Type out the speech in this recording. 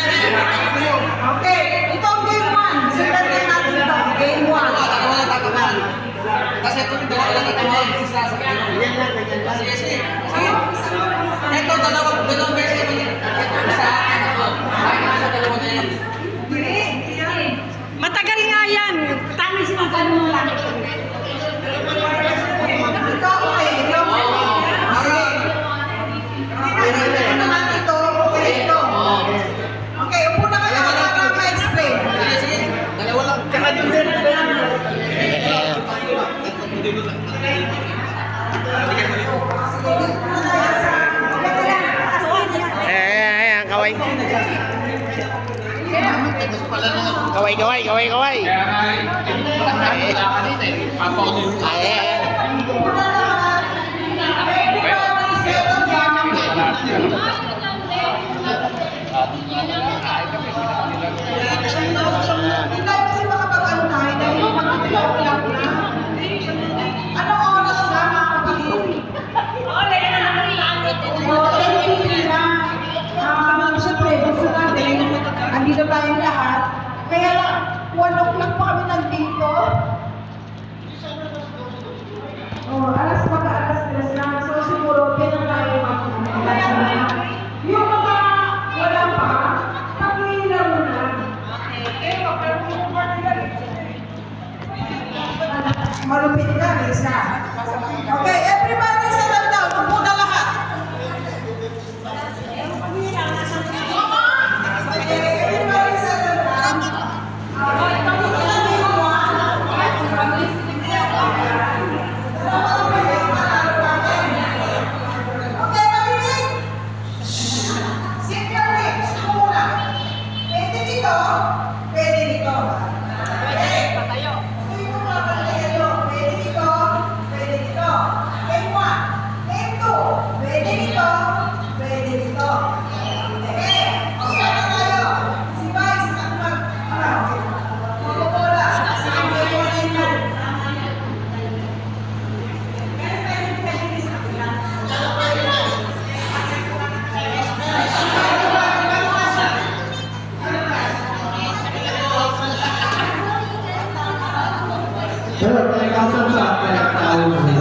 Okay, ito ang game 1. Simulan din natin ito. Game 1. Kasi ito yung dalawa lang ito mag-isa sa kanya. Yan lang, ganyan lang. Sige, sige. Ito, dalawang beses naman yun. Isa, ako. Sa dalawa na yan. Matagal nga yan. Tamis na ganun lang. Ito, okay. Ito, ito naman ito. Okay, ito. Okay, upo na kayo para ma-explain. Sige, sige. Dalawa lang. Tsaka din din. Kaway. Kaway. Kaya nga, kanina eh. Papaunin mo. Hindi tayo kasi makapag-ano tayo dahil mag-ilang na. Anong oras na mga kapatid? Siyempre, gusto natin, andito tayong lahat. Kaya lang, 1 o'clock pa kami nandito. Alas 3 na. So siguro, pinang tayo mag-alas. Yung mga wala pa, tapuin na muna. Malupit ka, Lisa. Okay, everybody settle down. Upo na lahat. Okay, everybody settle down. Okay, marinig. Sit your lips. Upo muna. Pwede dito. Pwede dito. Okay. Uy, mo mga patayo. Pwede dito. Pwede dito. Game 1. Game 2. Pwede dito. Pwede dito. Okay. Usa na tayo. Si Vice at mag-bola. Sige, game 1 yan. Sir, may kausap sa akin.